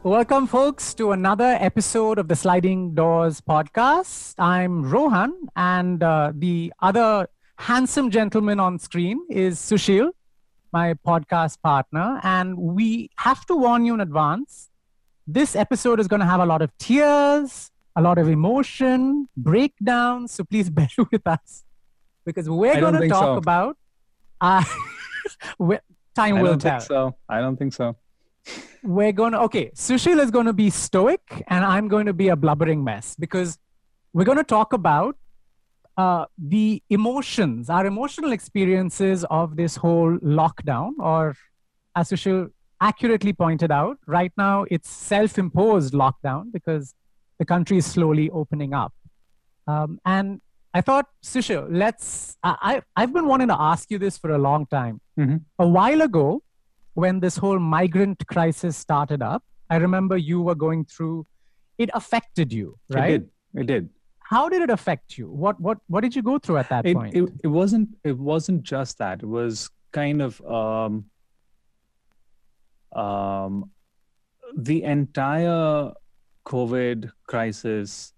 Welcome, folks, to another episode of the Sliding Doors podcast. I'm Rohan, and the other handsome gentleman on screen is Susheel, my podcast partner. And we have to warn you in advance, this episode is going to have a lot of tears, a lot of emotion, breakdowns. So please bear with us, because we're going to talk about... time will tell. I don't think so. Susheel is going to be stoic and I'm going to be a blubbering mess, because we're going to talk about the emotions, our emotional experiences of this whole lockdown, or as Susheel accurately pointed out, right now it's self-imposed lockdown because the country is slowly opening up. And I thought, Susheel, I've been wanting to ask you this for a long time. Mm-hmm. A while ago, when this whole migrant crisis started up, I remember you were going through, it affected you, right? It did. How did it affect you? What did you go through at that point? It wasn't just that. It was kind of the entire COVID crisis,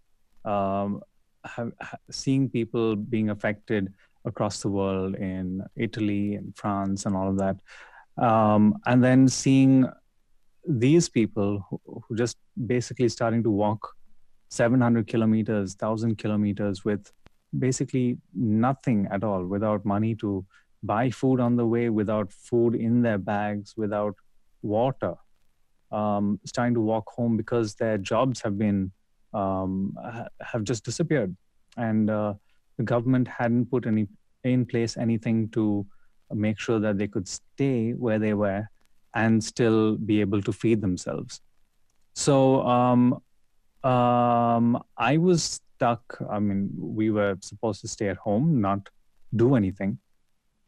seeing people being affected across the world in Italy and France and all of that. And then seeing these people who just basically starting to walk 700 kilometers, 1,000 kilometers with basically nothing at all, without money to buy food on the way, without food in their bags, without water, starting to walk home because their jobs have been, have just disappeared. And the government hadn't put in place anything to make sure that they could stay where they were and still be able to feed themselves. So I was stuck. I mean, we were supposed to stay at home, not do anything.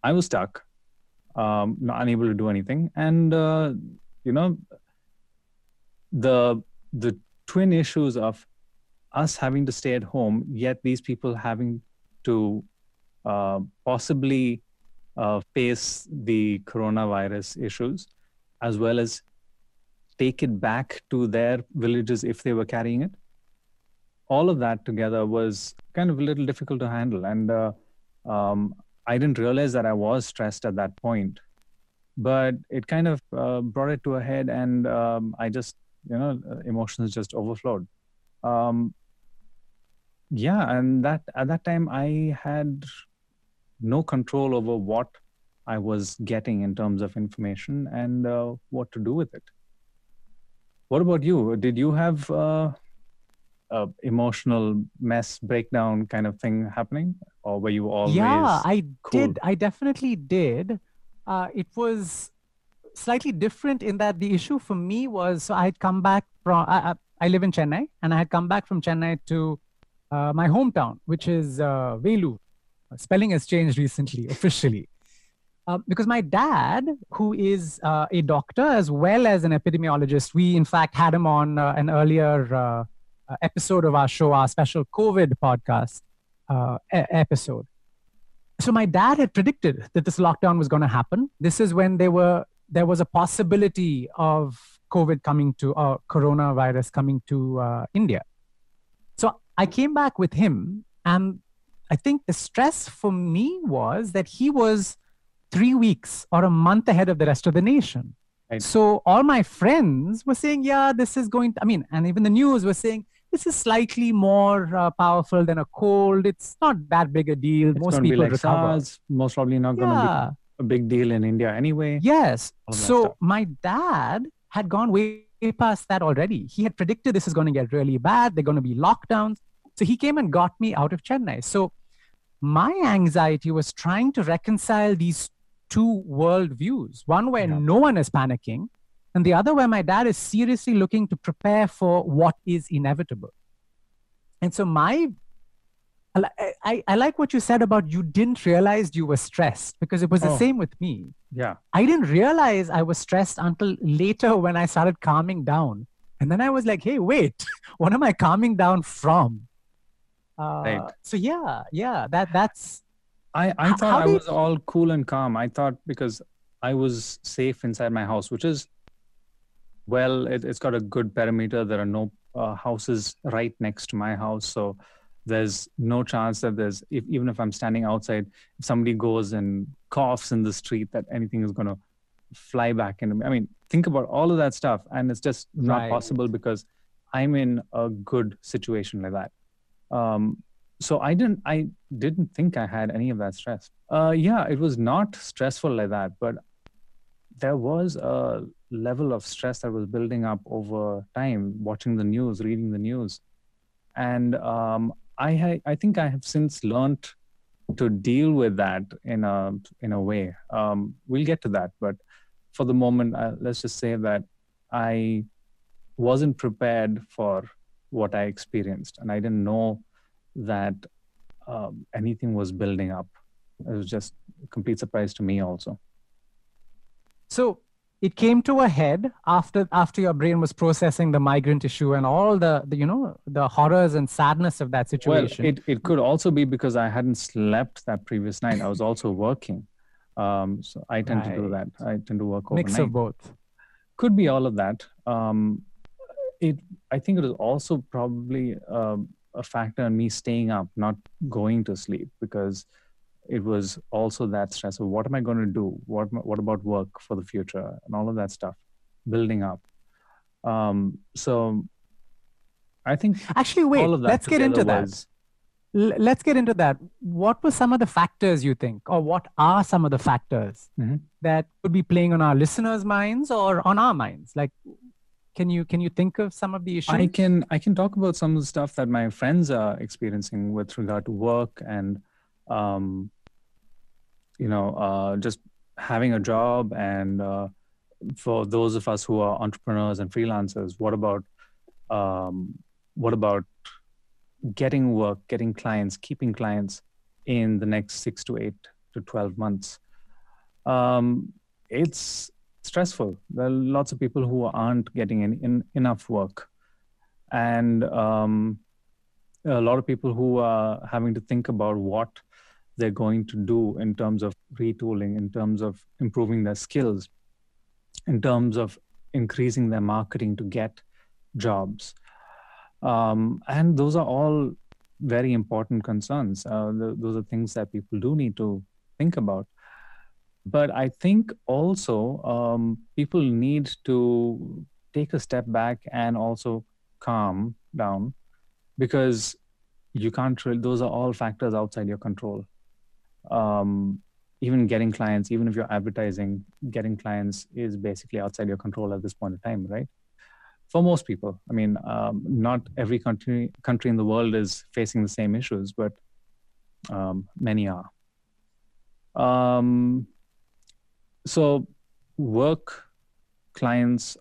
I was stuck, not unable to do anything. And, the twin issues of us having to stay at home, yet these people having to possibly face the coronavirus issues, as well as take it back to their villages if they were carrying it. All of that together was kind of a little difficult to handle. And I didn't realize that I was stressed at that point, but it kind of brought it to a head, and I just, emotions just overflowed. And at that time I had no control over what I was getting in terms of information and what to do with it. What about you? Did you have emotional mess breakdown kind of thing happening, or were you always did. I definitely did. It was slightly different in that the issue for me was, so I had come back from, I live in Chennai, and I had come back from Chennai to my hometown, which is Vellore. Spelling has changed recently, officially. Because my dad, who is a doctor as well as an epidemiologist, we in fact had him on an earlier episode of our show, our special COVID podcast episode. So my dad had predicted that this lockdown was going to happen. This is when there was a possibility of COVID coming to, coronavirus coming to India. So I came back with him, and I think the stress for me was that he was 3 weeks or a month ahead of the rest of the nation. Right. So all my friends were saying, yeah, this is going to, and even the news was saying, this is slightly more powerful than a cold. It's not that big a deal. Most people be like recover. SARS, most probably not going to be a big deal in India anyway. Yes. So my dad had gone way past that already. He had predicted this is going to get really bad. They're going to be lockdowns. So he came and got me out of Chennai. So my anxiety was trying to reconcile these two world views. One where no one is panicking, and the other where my dad is seriously looking to prepare for what is inevitable. And so I like what you said about you didn't realize you were stressed, because it was the same with me. Yeah. I didn't realize I was stressed until later when I started calming down. And then I was like, hey, wait, what am I calming down from? Right. So that's... I thought I was all cool and calm. I thought because I was safe inside my house, which is Well, it's got a good perimeter. There are no houses right next to my house. So there's no chance that even if I'm standing outside, if somebody goes and coughs in the street, that anything is going to fly back into me. I mean, think about all of that stuff. And it's just not possible because I'm in a good situation like that. So I didn't think I had any of that stress. Yeah, it was not stressful like that, but there was a level of stress that was building up over time, watching the news, reading the news. And I think I have since learned to deal with that in a way. We'll get to that, but for the moment, let's just say that I wasn't prepared for what I experienced, and I didn't know that anything was building up. It was just a complete surprise to me also. So it came to a head after your brain was processing the migrant issue and all the horrors and sadness of that situation. Well, it could also be because I hadn't slept that previous night. I was also working. So I tend to do that. I tend to work overnight. Mix of both. Could be all of that. I think it was also probably a factor in me staying up, not going to sleep, because it was also that stress of what am I going to do? What about work for the future and all of that stuff building up. So I think actually, wait, all of that let's get into that. Let's get into that. What were some of the factors you think, or what are some of the factors that could be playing on our listeners' minds or on our minds? Like, can you think of some of the issues? I can talk about some of the stuff that my friends are experiencing with regard to work and just having a job, and for those of us who are entrepreneurs and freelancers, what about getting work, getting clients, keeping clients in the next 6 to 8 to 12 months? It's stressful. There are lots of people who aren't getting enough work, and a lot of people who are having to think about what they're going to do in terms of retooling, in terms of improving their skills, in terms of increasing their marketing to get jobs. And those are all very important concerns. Those are things that people do need to think about. But I think also people need to take a step back and also calm down, because you can't really, those are all factors outside your control. Even getting clients, even if you're advertising, getting clients is basically outside your control at this point in time, right? For most people. I mean, not every country in the world is facing the same issues, but many are. So work, clients,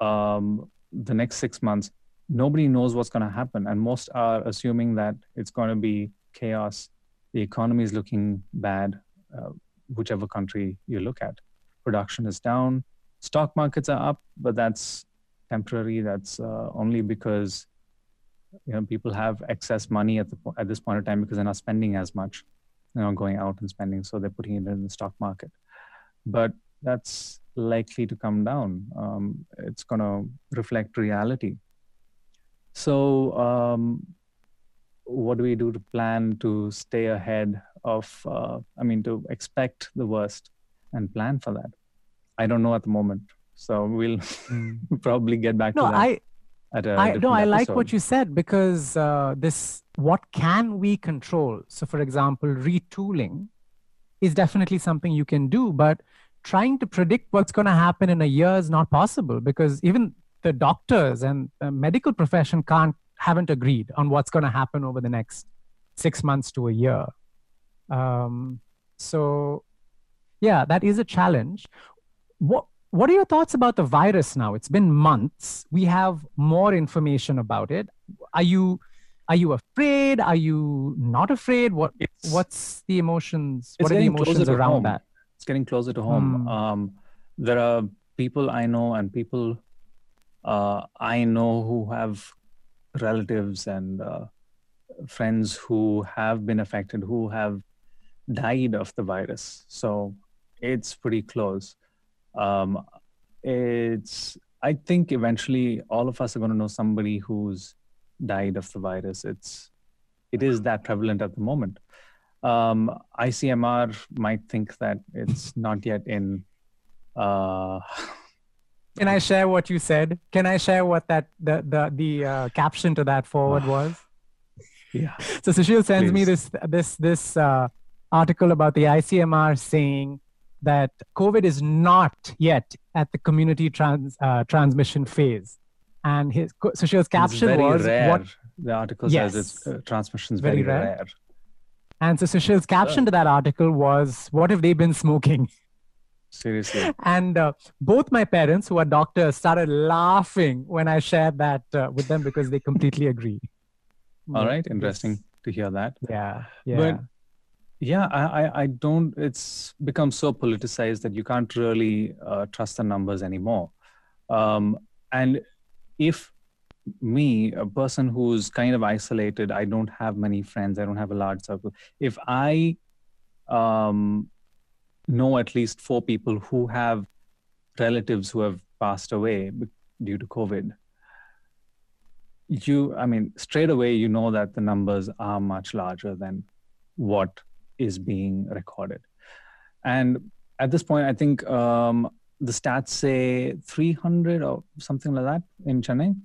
the next 6 months, nobody knows what's going to happen. And most are assuming that it's going to be chaos. The economy is looking bad, whichever country you look at. Production is down. Stock markets are up, but that's temporary. That's only because people have excess money at this point in time because they're not spending as much. They're not going out and spending, so they're putting it in the stock market. But that's likely to come down. It's going to reflect reality. So what do we do to plan to stay ahead of, to expect the worst and plan for that? I don't know at the moment. So we'll probably get back to that. I like what you said, because what can we control? So for example, retooling is definitely something you can do, but trying to predict what's going to happen in a year is not possible, because even the doctors and the medical profession haven't agreed on what's going to happen over the next 6 months to a year. So yeah, that is a challenge. What are your thoughts about the virus now? It's been months. We have more information about it. Are you afraid? Are you not afraid? What's the emotions? What are the emotions around that? It's getting closer to home. There are people I know and people I know who have relatives and friends who have been affected, who have died of the virus. So it's pretty close. It's I think eventually all of us are going to know somebody who's died of the virus. It is that prevalent at the moment. ICMR might think that it's not yet in. Can I share what you said? Can I share what that the caption to that forward was? Yeah. So Susheel sends me Please. this article about the ICMR saying that COVID is not yet at the community transmission phase, and Susheel's caption was rare. What the article yes, says its transmission is very rare. And so Susheel's caption to that article was, "What have they been smoking?" Seriously. And both my parents, who are doctors, started laughing when I shared that with them because they completely agree. All right. Interesting to hear that. Yeah. But yeah, I don't, it's become so politicized that you can't really trust the numbers anymore. And if me, a person who's kind of isolated, I don't have many friends, I don't have a large circle. If I know at least 4 people who have relatives who have passed away due to COVID, straight away, you know that the numbers are much larger than what is being recorded. And at this point, I think the stats say 300 or something like that in Chennai.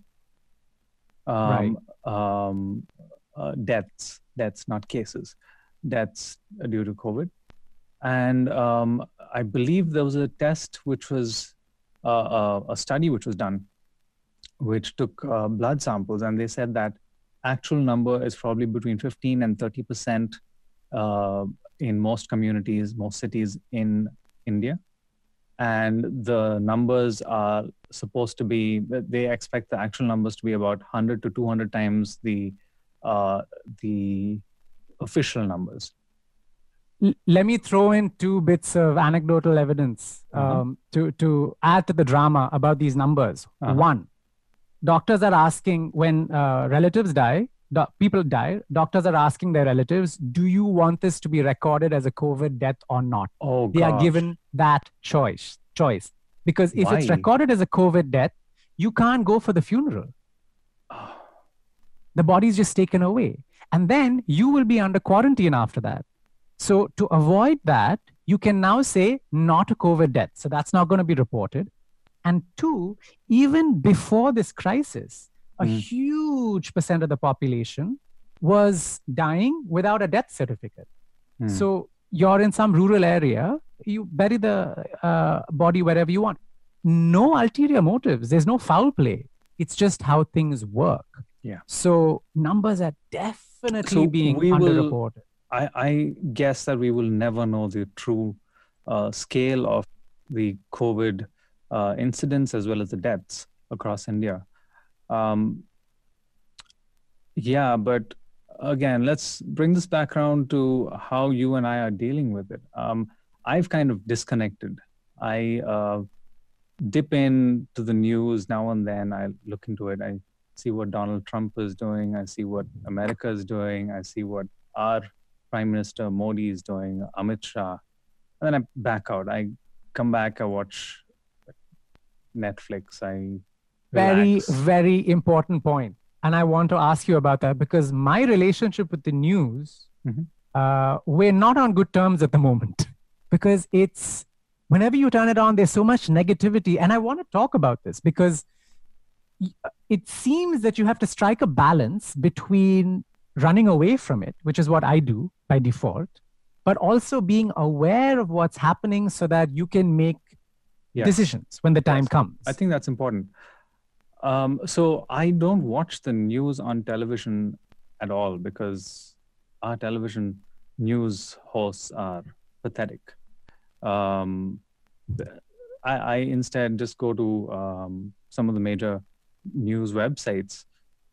Deaths, not cases, deaths due to COVID. And I believe there was a test which was a study which was done, which took blood samples, and they said that actual number is probably between 15 and 30% in most communities, most cities in India. And the numbers are supposed to be, they expect the actual numbers to be about 100 to 200 times the official numbers. Let me throw in 2 bits of anecdotal evidence to add to the drama about these numbers. 1, doctors are asking when relatives die, people die, doctors are asking their relatives, do you want this to be recorded as a COVID death or not? They are given that choice. Because if it's recorded as a COVID death, you can't go for the funeral. The body is just taken away. And then you will be under quarantine after that. So to avoid that, you can now say not a COVID death. So that's not going to be reported. And 2, even before this crisis, a huge percent of the population was dying without a death certificate. So you're in some rural area, you bury the body wherever you want. No ulterior motives. There's no foul play. It's just how things work. Yeah. So numbers are definitely being underreported. I guess that we will never know the true scale of the COVID incidents as well as the deaths across India. Yeah, but again, let's bring this back around to how you and I are dealing with it. I've kind of disconnected. I dip into the news now and then. I look into it. I see what Donald Trump is doing. I see what America is doing. I see what our Prime Minister Modi is doing, Amit Shah. And then I back out. I come back, I watch Netflix. I relax. Very important point. And I want to ask you about that because my relationship with the news, we're not on good terms at the moment because it's, whenever you turn it on, there's so much negativity. And I want to talk about this because it seems that you have to strike a balance between running away from it, which is what I do by default, but also being aware of what's happening so that you can make decisions when the time comes. I think that's important. So I don't watch the news on television at all because our television news hosts are pathetic. I instead just go to some of the major news websites.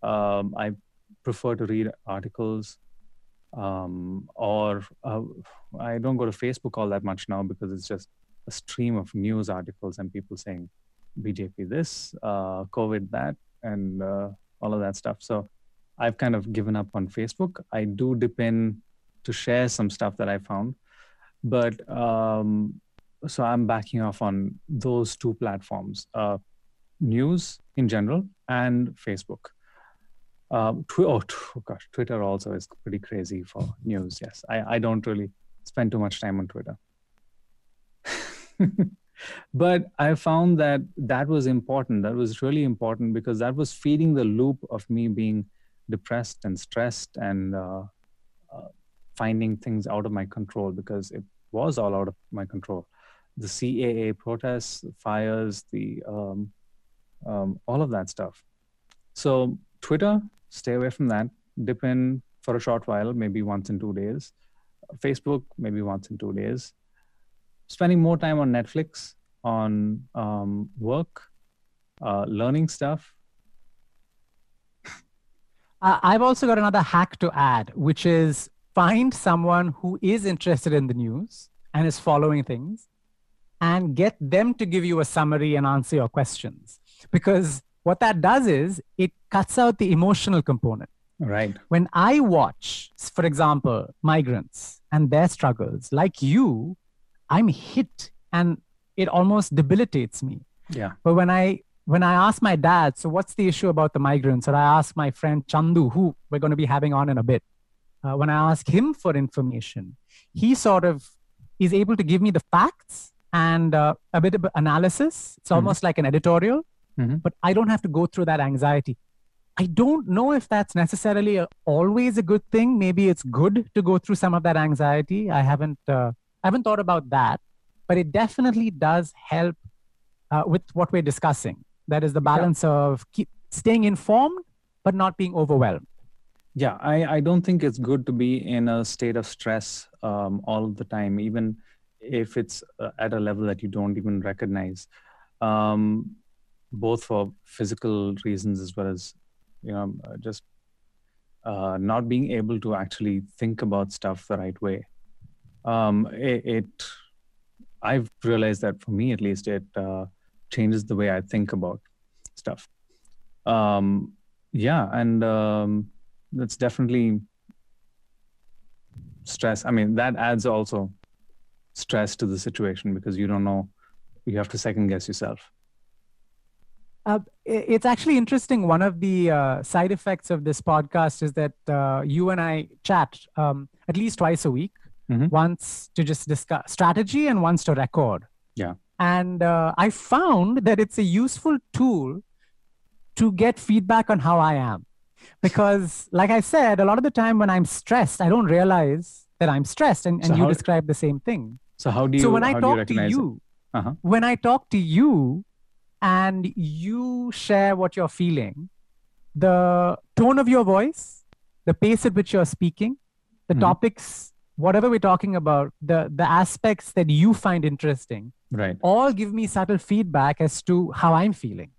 I prefer to read articles or I don't go to Facebook all that much now because it's just a stream of news articles and people saying BJP this, COVID that, and all of that stuff. So I've kind of given up on Facebook. I do dip in to share some stuff that I found, but so I'm backing off on those 2 platforms. news in general and Facebook. Gosh, Twitter also is pretty crazy for news. Yes, I don't really spend too much time on Twitter. But I found that was important. That was really important because that was feeding the loop of me being depressed and stressed and finding things out of my control, because it was all out of my control. The CAA protests, the fires, the all of that stuff. So Twitter, stay away from that. Dip in for a short while, maybe once in 2 days. Facebook, maybe once in 2 days. Spending more time on Netflix, on work, learning stuff. I've also got another hack to add, which is find someone who is interested in the news and is following things and get them to give you a summary and answer your questions. Because what that does is it cuts out the emotional component. Right. When I watch, for example, migrants and their struggles, like you, I'm hit and it almost debilitates me. Yeah. But when I ask my dad, so what's the issue about the migrants? Or I ask my friend Chandu, who we're going to be having on in a bit. When I ask him for information, he sort of is able to give me the facts and a bit of analysis. It's almost like an editorial, but I don't have to go through that anxiety. I don't know if that's necessarily always a good thing. Maybe it's good to go through some of that anxiety. I haven't thought about that, but it definitely does help with what we're discussing. That is the balance of staying informed, but not being overwhelmed. Yeah, I don't think it's good to be in a state of stress all the time, even if it's at a level that you don't even recognize, both for physical reasons as well as, just not being able to actually think about stuff the right way. I've realized that for me, at least, it changes the way I think about stuff. That's definitely stress. I mean, that adds also stress to the situation because you don't know, you have to second guess yourself. It's actually interesting. One of the side effects of this podcast is that you and I chat at least twice a week, once to just discuss strategy and once to record. Yeah. And I found that it's a useful tool to get feedback on how I am. Because like I said, a lot of the time when I'm stressed, I don't realize that I'm stressed. And you describe the same thing. So how do you, when I talk to you, when I talk to you and you share what you're feeling, the tone of your voice, the pace at which you're speaking, the topics, whatever we're talking about, the aspects that you find interesting, right, all give me subtle feedback as to how I'm feeling.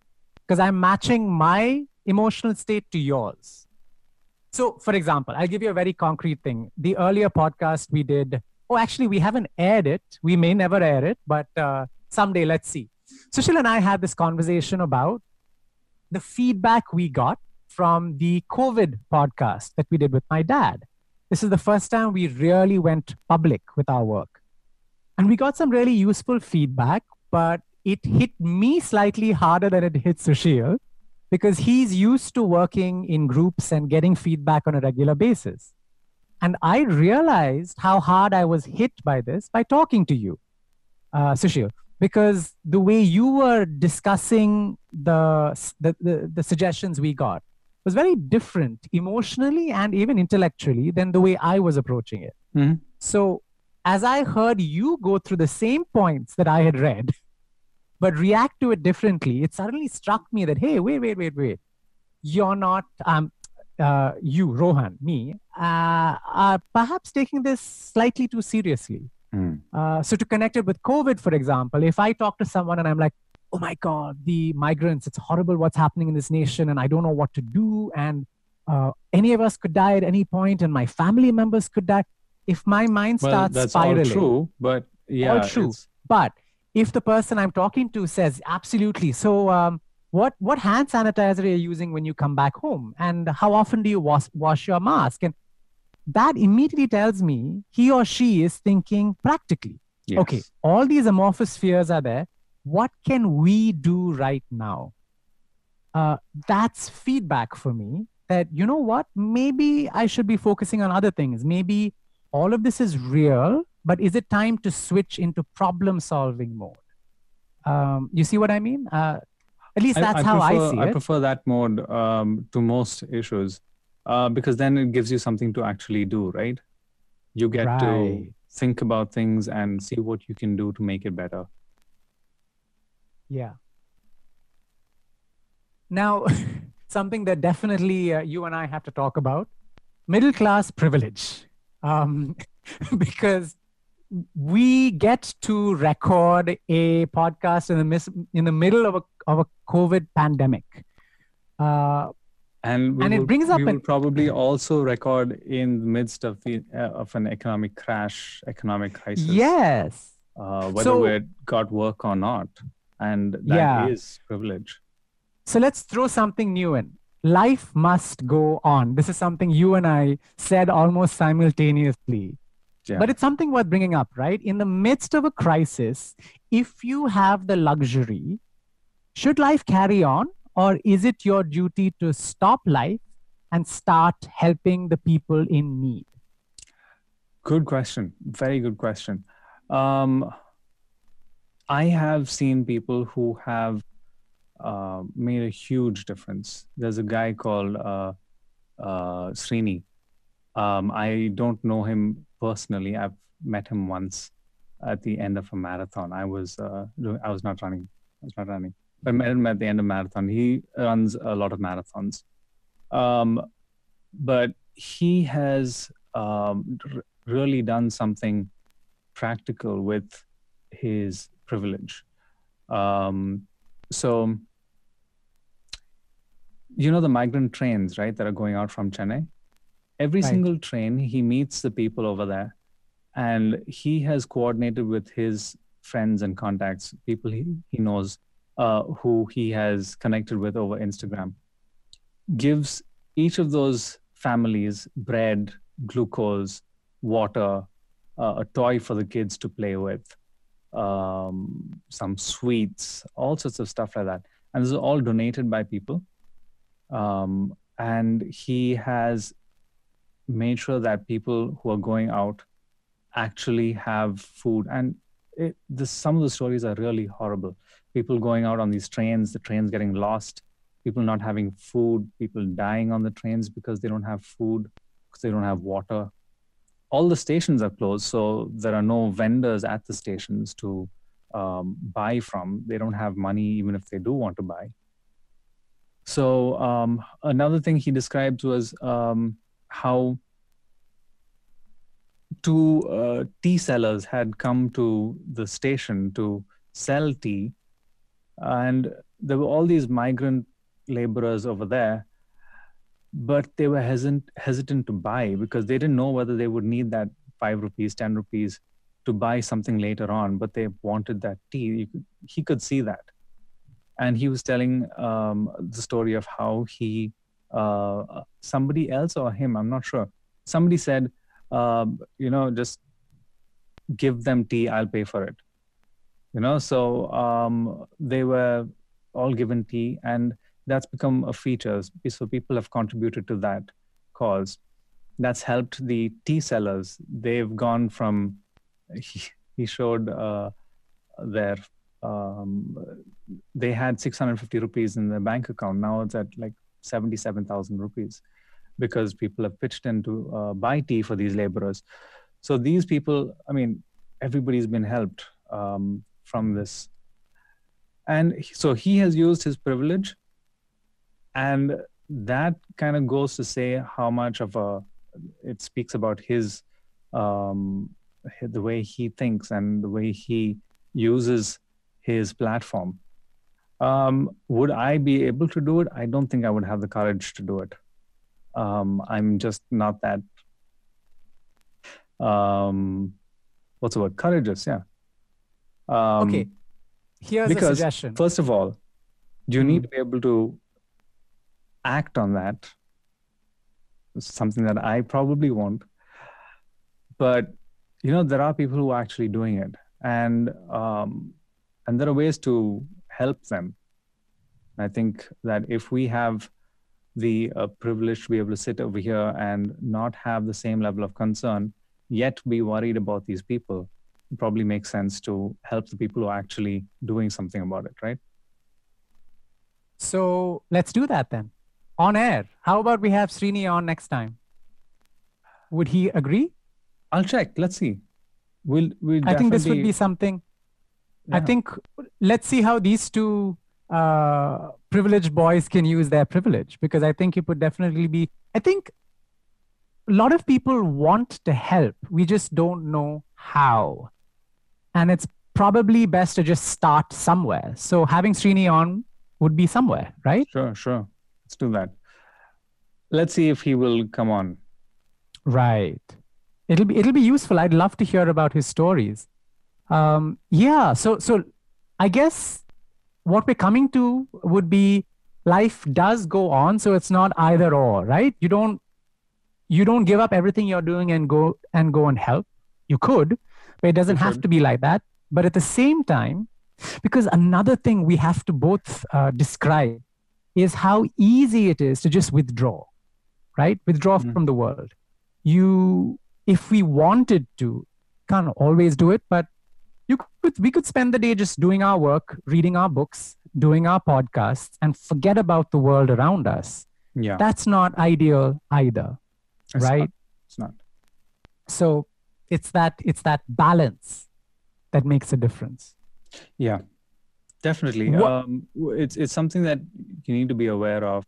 Because I'm matching my emotional state to yours. So, for example, I'll give you a very concrete thing. The earlier podcast we did, actually, we haven't aired it. We may never air it, but someday, let's see. Susheel and I had this conversation about the feedback we got from the COVID podcast that we did with my dad. This is the first time we really went public with our work. And we got some really useful feedback, but it hit me slightly harder than it hit Susheel because he's used to working in groups and getting feedback on a regular basis. And I realized how hard I was hit by this by talking to you, Susheel, because the way you were discussing the suggestions we got was very different emotionally and even intellectually than the way I was approaching it. So as I heard you go through the same points that I had read, but react to it differently, it suddenly struck me that, hey, wait. You're not, you, Rohan, me, are perhaps taking this slightly too seriously. So to connect it with COVID, for example, if I talk to someone and I'm like, oh my God, the migrants, it's horrible what's happening in this nation and I don't know what to do. And any of us could die at any point and my family members could die. If my mind starts spiraling. That's all true, but yeah. All true. But if the person I'm talking to says, absolutely. So what hand sanitizer are you using when you come back home? And how often do you wash your mask? And that immediately tells me he or she is thinking practically. Yes. Okay, all these amorphous fears are there. What can we do right now? that's feedback for me that, you know what, maybe I should be focusing on other things. Maybe all of this is real, but is it time to switch into problem solving mode? You see what I mean? At least that's how I see it. I prefer that mode to most issues because then it gives you something to actually do, right? You get to think about things and see what you can do to make it better. Yeah. Now, something that definitely you and I have to talk about, middle class privilege. Because we get to record a podcast in the middle of a COVID pandemic. And it brings up we will probably also record in the midst of an economic crash, economic crisis. Yes. Whether we got work or not. And that is privilege. So let's throw something new in. Life must go on. This is something you and I said almost simultaneously. Yeah. But it's something worth bringing up, right? In the midst of a crisis, if you have the luxury, should life carry on? Or is it your duty to stop life and start helping the people in need? Good question. Very good question. I have seen people who have made a huge difference. There's a guy called Srini. I don't know him personally. I've met him once at the end of a marathon. I was not running. But I met him at the end of a marathon. He runs a lot of marathons. But he has really done something practical with his privilege. So, you know the migrant trains, right, that are going out from Chennai? Every single train, he meets the people over there, and he has coordinated with his friends and contacts, people he knows, who he has connected with over Instagram, gives each of those families bread, glucose, water, a toy for the kids to play with, some sweets, all sorts of stuff like that. And this is all donated by people. And he has made sure that people who are going out actually have food. And some of the stories are really horrible. People going out on these trains, the trains getting lost, people not having food, people dying on the trains because they don't have food, because they don't have water. All the stations are closed, so there are no vendors at the stations to buy from. They don't have money even if they do want to buy. So another thing he described was how two tea sellers had come to the station to sell tea, and there were all these migrant laborers over there, but they were hesitant to buy because they didn't know whether they would need that 5 rupees, 10 rupees to buy something later on, but they wanted that tea. He could see that. And he was telling the story of how he, somebody else or him, I'm not sure. Somebody said, just give them tea, I'll pay for it. So they were all given tea, and that's become a feature. So people have contributed to that cause. That's helped the tea sellers. They've gone from, he showed their, they had 650 rupees in their bank account. Now it's at like 77,000 rupees because people have pitched in to buy tea for these laborers. So these people, I mean, everybody's been helped from this. And so he has used his privilege, and that kind of goes to say how much of it speaks about his, the way he thinks and the way he uses his platform. Would I be able to do it? I don't think I would have the courage to do it. I'm just not that, what's the word? Courageous, yeah. Okay, here's a suggestion. First of all, you need to be able to act on that. It's something that I probably won't. But, there are people who are actually doing it. And there are ways to help them. I think that if we have the privilege to be able to sit over here and not have the same level of concern, yet be worried about these people, it probably makes sense to help the people who are actually doing something about it, right? So let's do that then. On air. How about we have Srini on next time? Would he agree? I'll check. Let's see. I think this would be something. Yeah. I think let's see how these two privileged boys can use their privilege, because I think it would definitely be, I think a lot of people want to help. We just don't know how. And it's probably best to just start somewhere. So having Srini on would be somewhere, right? Sure. Let's do that. Let's see if he will come on. Right. It'll be useful. I'd love to hear about his stories. Yeah. So I guess what we're coming to would be life does go on. So it's not either or, right? You don't give up everything you're doing and go and help. You could, but it doesn't have to be like that. But at the same time, because another thing we have to both describe is how easy it is to just withdraw, right? Withdraw from the world. If we wanted to, can't always do it, but we could spend the day just doing our work, reading our books, doing our podcasts, and forget about the world around us. Yeah. That's not ideal either, right? It's not. So it's that balance that makes a difference. Yeah, definitely. It's something that you need to be aware of,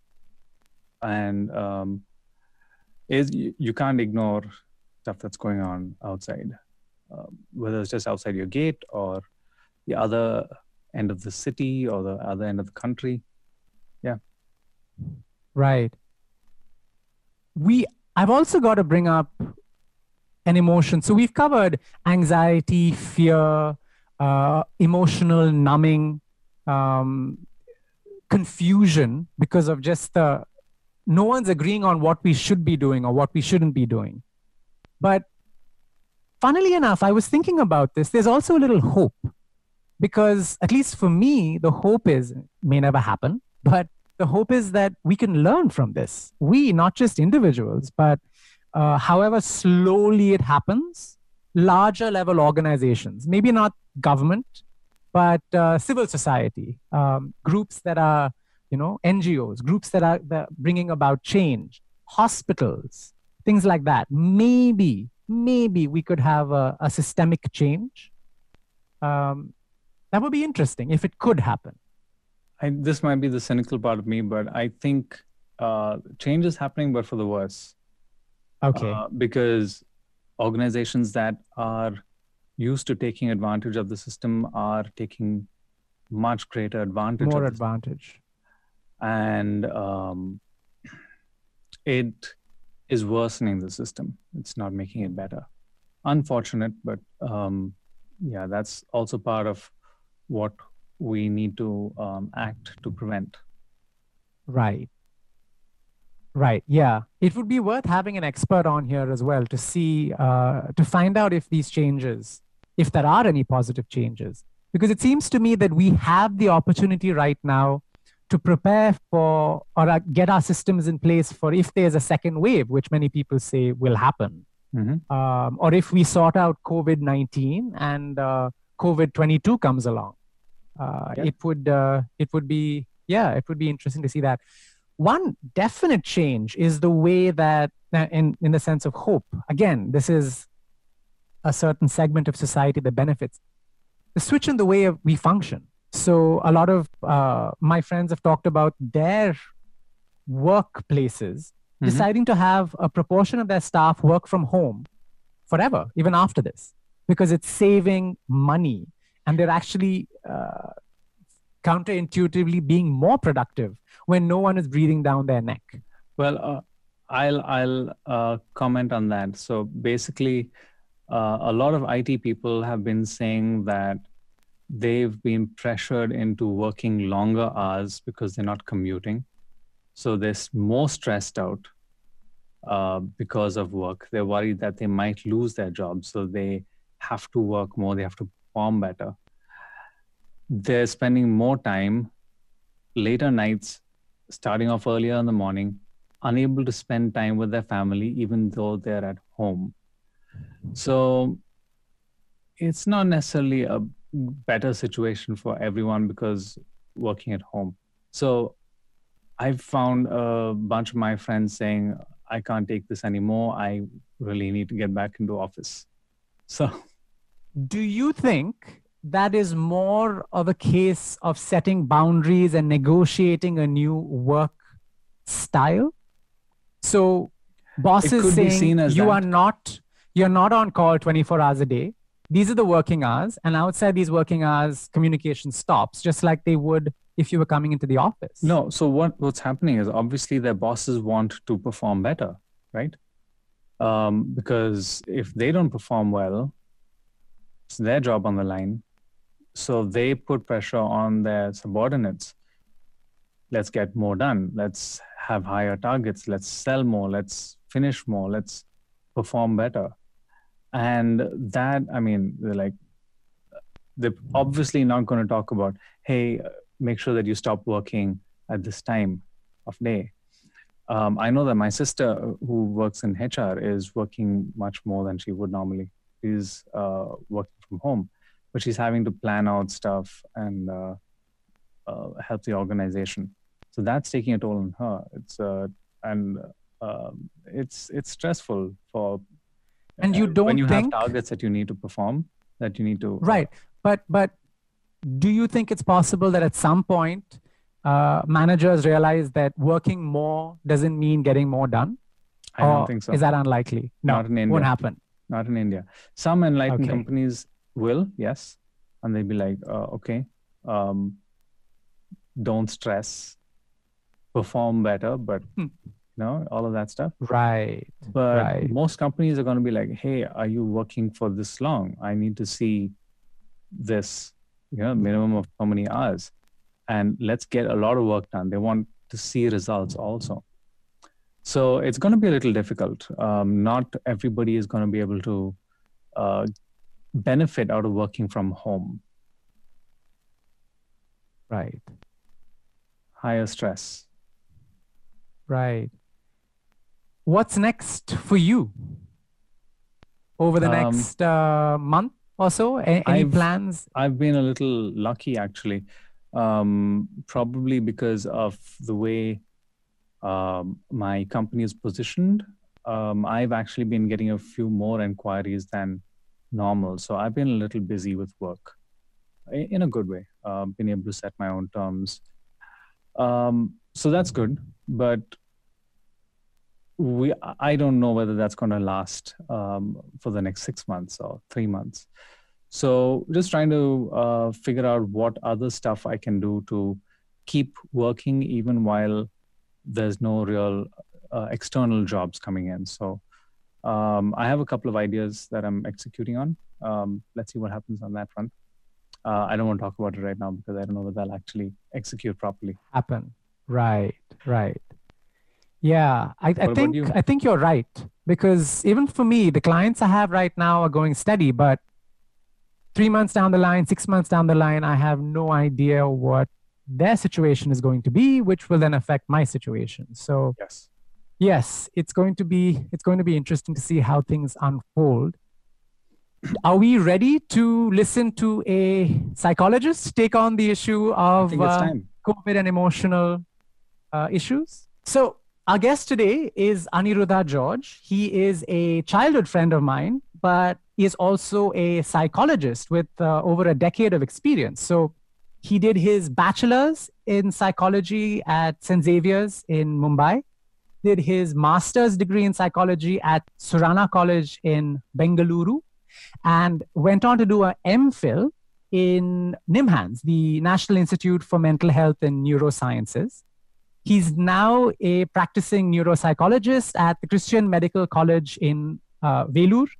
and you can't ignore stuff that's going on outside, whether it's just outside your gate or the other end of the city or the other end of the country. Yeah. Right. I've also got to bring up an emotion. So we've covered anxiety, fear, emotional numbing, confusion because of just no one's agreeing on what we should be doing or what we shouldn't be doing. But funnily enough, I was thinking about this. There's also a little hope, because at least for me, the hope is, may never happen, but the hope is that we can learn from this. We, not just individuals, but however slowly it happens, larger level organizations, maybe not government, but civil society, groups that are, NGOs, groups that are bringing about change, hospitals, things like that. Maybe we could have a systemic change. That would be interesting if it could happen. This might be the cynical part of me, but I think change is happening, but for the worse. Okay. Because organizations that are used to taking advantage of the system are taking much greater advantage. More advantage. And it is worsening the system. It's not making it better. Unfortunate, but yeah, that's also part of what we need to act to prevent. Right. Yeah. It would be worth having an expert on here as well to see, to find out if these changes, if there are any positive changes, because it seems to me that we have the opportunity right now to prepare for or get our systems in place for if there's a second wave, which many people say will happen. Mm-hmm. Or if we sort out COVID-19 and COVID-22 comes along. It would be interesting to see that. One definite change is the way that, in the sense of hope, again, this is a certain segment of society that benefits, the switch in the way we function. So a lot of my friends have talked about their workplaces deciding to have a proportion of their staff work from home forever, even after this, because it's saving money. And they're actually counterintuitively being more productive when no one is breathing down their neck. Well, I'll comment on that. So basically, a lot of IT people have been saying that they've been pressured into working longer hours because they're not commuting. So they're more stressed out because of work. They're worried that they might lose their job. So they have to work more. They have to perform better. They're spending more time later nights, starting off earlier in the morning, unable to spend time with their family, even though they're at home. So it's not necessarily a better situation for everyone because working at home. So I've found a bunch of my friends saying, I can't take this anymore. I really need to get back into office. So do you think that is more of a case of setting boundaries and negotiating a new work style? So bosses saying you're not on call 24 hours a day. These are the working hours, and outside these working hours, communication stops, just like they would if you were coming into the office. No, so what's happening is obviously their bosses want to perform better, right? Because if they don't perform well, it's their job on the line. So they put pressure on their subordinates. Let's get more done. Let's have higher targets. Let's sell more. Let's finish more. Let's perform better. And that, I mean, they're obviously not going to talk about, hey, make sure that you stop working at this time of day. I know that my sister, who works in HR, is working much more than she would normally. She's working from home, but she's having to plan out stuff and help the organization. So that's taking a toll on her. It's stressful for. And you don't when you think have targets that you need to perform, that you need to right. But do you think it's possible that at some point managers realize that working more doesn't mean getting more done? I don't think so. Is that unlikely? No, not in India. Won't happen. Not in India. Some enlightened companies will, yes, and they'll be like, okay, don't stress, perform better, but all of that stuff. Right. But most companies are going to be like, hey, are you working for this long? I need to see this, minimum of how many hours, and let's get a lot of work done. They want to see results also. So it's going to be a little difficult. Not everybody is going to be able to benefit out of working from home. Right. Higher stress. Right. What's next for you over the next month or so? Any plans? I've been a little lucky, actually, probably because of the way my company is positioned. I've actually been getting a few more inquiries than normal. So I've been a little busy with work in a good way, been able to set my own terms. So that's good, but I don't know whether that's going to last for the next 6 months or 3 months. So just trying to figure out what other stuff I can do to keep working even while there's no real external jobs coming in. So I have a couple of ideas that I'm executing on. Let's see what happens on that front. I don't want to talk about it right now because I don't know whether I'll actually execute properly. Happen. Right. Yeah, I think you're right, because even for me, the clients I have right now are going steady, but 3 months down the line, 6 months down the line, I have no idea what their situation is going to be, which will then affect my situation. So yes, it's going to be interesting to see how things unfold. Are we ready to listen to a psychologist take on the issue of COVID and emotional issues? So our guest today is Anirudh George. He is a childhood friend of mine, but he is also a psychologist with over a decade of experience. So he did his bachelor's in psychology at Xavier's in Mumbai, did his master's degree in psychology at Surana College in Bengaluru, and went on to do an MPhil in NIMHANS, the National Institute for Mental Health and Neuro-Sciences. He's now a practicing neuropsychologist at the Christian Medical College in Vellore.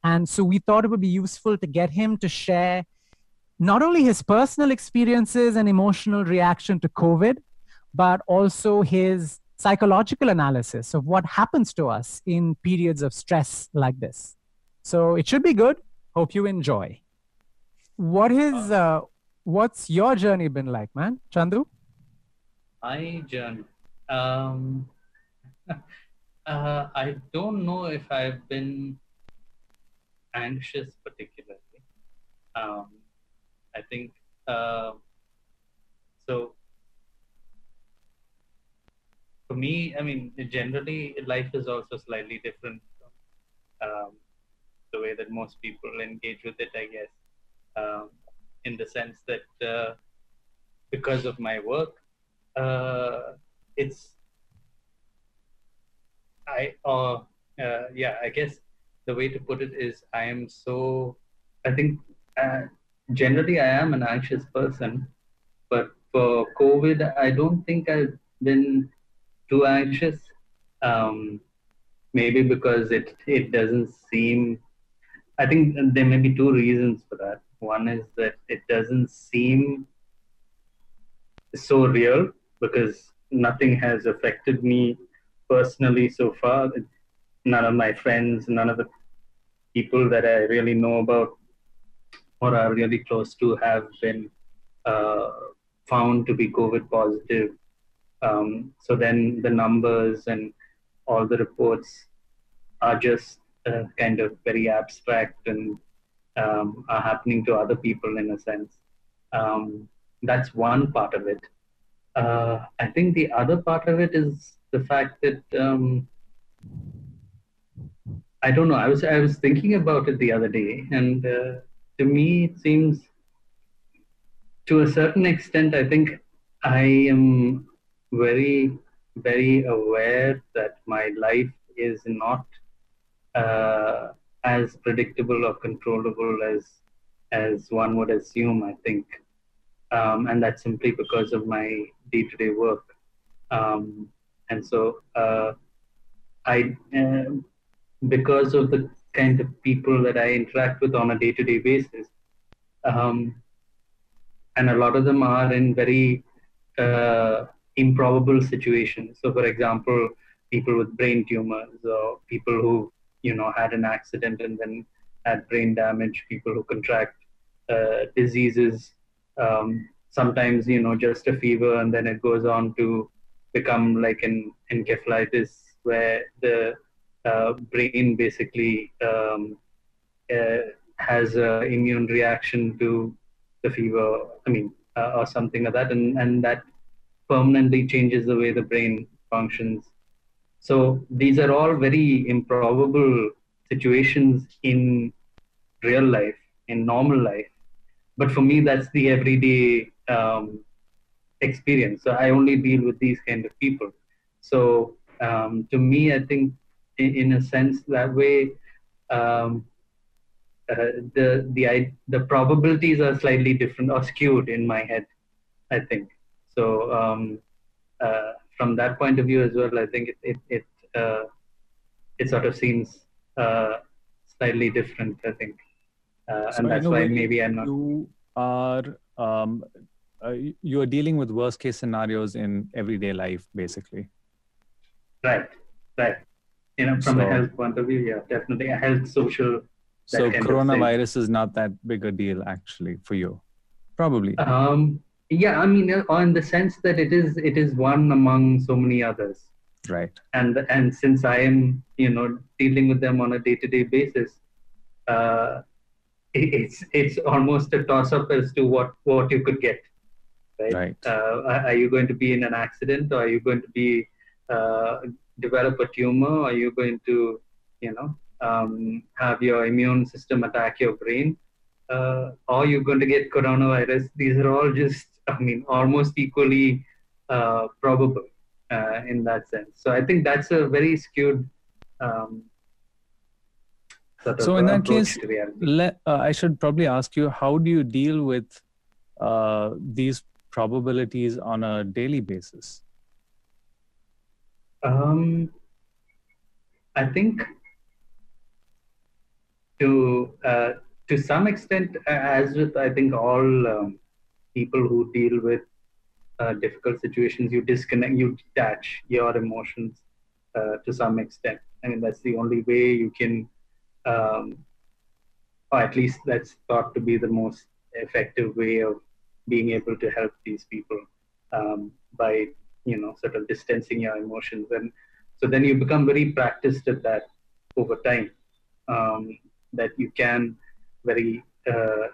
And so we thought it would be useful to get him to share not only his personal experiences and emotional reaction to COVID, but also his psychological analysis of what happens to us in periods of stress like this. So it should be good. Hope you enjoy. What's your journey been like, man? Chandu? My journey. Um, I don't know if I've been anxious particularly. Um, I think so. For me, I mean, generally, life is also slightly different from the way that most people engage with it, I guess, in the sense that because of my work, it's I guess the way to put it is I am so, I think uh, generally I am an anxious person, but for COVID, I don't think I've been too anxious. Um, Maybe because it doesn't seem. I think there may be two reasons for that. One is that it doesn't seem so real because nothing has affected me personally so far. None of my friends, none of the people that I really know about or are really close to have been uh, found to be COVID positive. So then the numbers and all the reports are just kind of very abstract and are happening to other people in a sense. That's one part of it. I think the other part of it is the fact that I don't know. I was thinking about it the other day, and to me, it seems to a certain extent, I think I am very, very aware that my life is not as predictable or controllable as one would assume. I think, and that's simply because of my day-to-day work. Um, and so I, because of the kind of people that I interact with on a day-to-day basis, um, and a lot of them are in very improbable situations. So, for example, people with brain tumors, or people who had an accident and then had brain damage, people who contract diseases. Sometimes just a fever, and then it goes on to become like an encephalitis, where the brain basically uh, has an immune reaction to the fever. I mean, or something like that, and that permanently changes the way the brain functions. So these are all very improbable situations in real life, in normal life. But for me, that's the everyday experience. So I only deal with these kind of people. So to me, I think, in a sense, that way, um, the probabilities are slightly different or skewed in my head, I think. So from that point of view as well, I think it sort of seems slightly different, I think, So and in that's a why way, maybe I'm not. you are you are dealing with worst case scenarios in everyday life, basically. Right, right. From a health point of view, yeah, definitely a health, social. So coronavirus is not that big a deal actually for you, probably. Yeah, I mean, in the sense that it is one among so many others. Right. And since I am dealing with them on a day-to-day basis, it's almost a toss-up as to what you could get. Right. Are you going to be in an accident, or are you going to be develop a tumor? Are you going to have your immune system attack your brain? Or you're going to get coronavirus? These are all just, I mean, almost equally probable in that sense. So I think that's a very skewed so in that case, I should probably ask you, how do you deal with these probabilities on a daily basis? I think to some extent, as with I think all people who deal with difficult situations, you disconnect, you detach your emotions to some extent. I mean, that's the only way you can, or at least that's thought to be the most effective way of being able to help these people, by sort of distancing your emotions. And so then you become very practiced at that over time, that you can very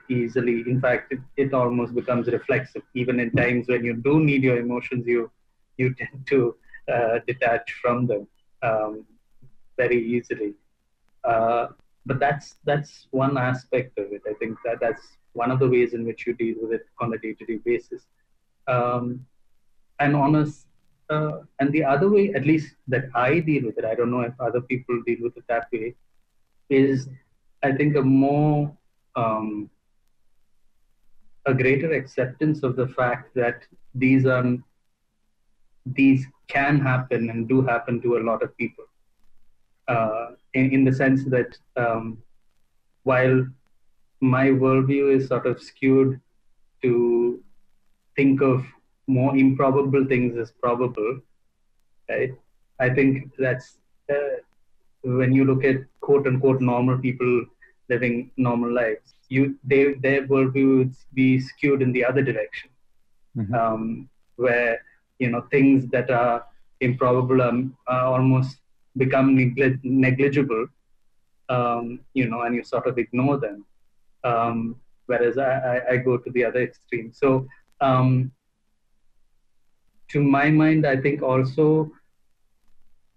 easily, in fact, it almost becomes reflexive. Even in times when you do need your emotions, you tend to detach from them very easily. Uh, but that's one aspect of it. I think that's one of the ways in which you deal with it on a day-to-day basis. Um, and and the other way, at least that I deal with it, I don't know if other people deal with it that way, is I think a greater acceptance of the fact that these can happen and do happen to a lot of people. In the sense that while my worldview is sort of skewed to think of more improbable things as probable, right? I think that's when you look at quote unquote normal people living normal lives, their worldview would be skewed in the other direction, where things that are improbable are almost become negligible, and you sort of ignore them. Whereas I go to the other extreme. So to my mind, I think also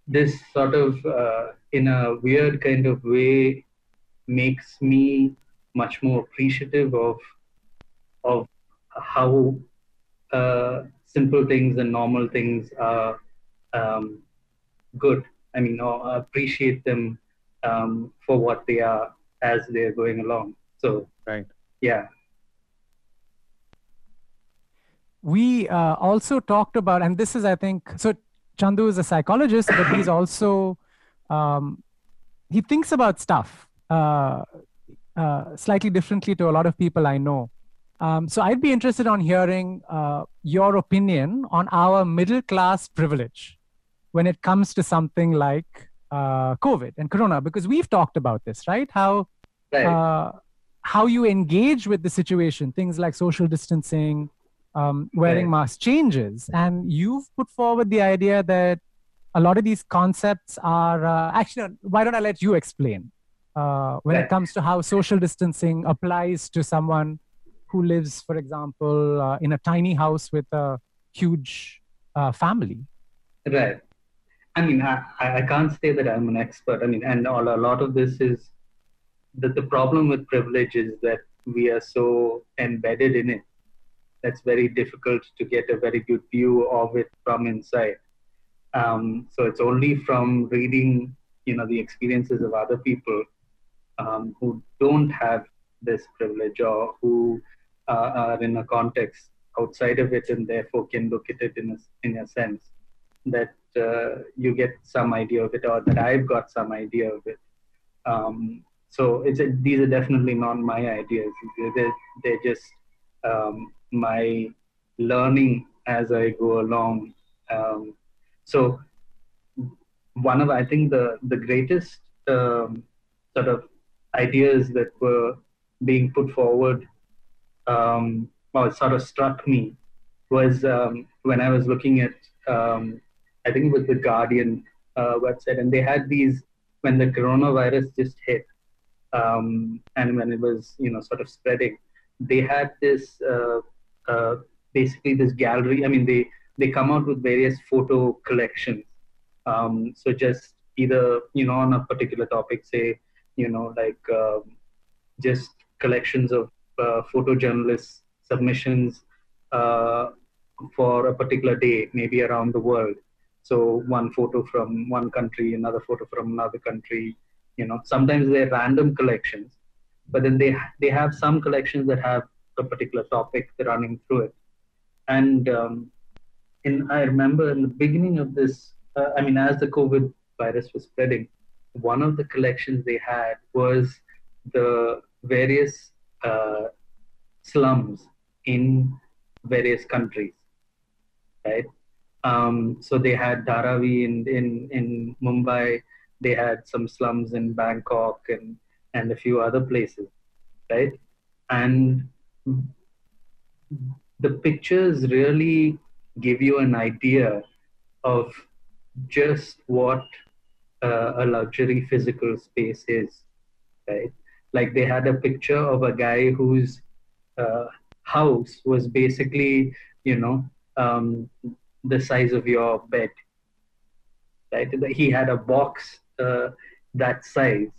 this sort of, in a weird kind of way, makes me much more appreciative of how simple things and normal things are good. I mean, or appreciate them for what they are as they're going along. So, right. Yeah. We also talked about, and this is, I think, so Chandu is a psychologist, but he's also, he thinks about stuff slightly differently to a lot of people I know. So I'd be interested on hearing your opinion on our middle class privilege when it comes to something like COVID and Corona, because we've talked about this, right? How you engage with the situation, things like social distancing, wearing masks changes. And you've put forward the idea that a lot of these concepts are, actually, why don't I let you explain when it comes to how social distancing applies to someone who lives, for example, in a tiny house with a huge family. Right. I mean, I can't say that I'm an expert. I mean, and a lot of this is that the problem with privilege is that we are so embedded in it. That's very difficult to get a very good view of it from inside. So it's only from reading, the experiences of other people who don't have this privilege, or who are in a context outside of it and therefore can look at it in a sense, that you get some idea of it, or that I've got some idea of it. So these are definitely not my ideas. They're just my learning as I go along. So one of, I think, the greatest sort of ideas that were being put forward, or sort of struck me, was when I was looking at, I think it was the Guardian website, and they had these, when the coronavirus just hit, and when it was, sort of spreading, they had this, basically this gallery. I mean, they come out with various photo collections. So just either, on a particular topic, say, like just collections of photojournalists' submissions for a particular day, maybe around the world. So one photo from one country, another photo from another country. Sometimes they're random collections, but then they have some collections that have a particular topic running through it. And I remember in the beginning of this, I mean, as the COVID virus was spreading, one of the collections they had was the various slums in various countries, right? So they had Dharavi in Mumbai, they had some slums in Bangkok and a few other places, right? And the pictures really give you an idea of just what a luxury physical space is, right? Like they had a picture of a guy whose uh, house was basically, you know, um, the size of your bed, right? He had a box that size,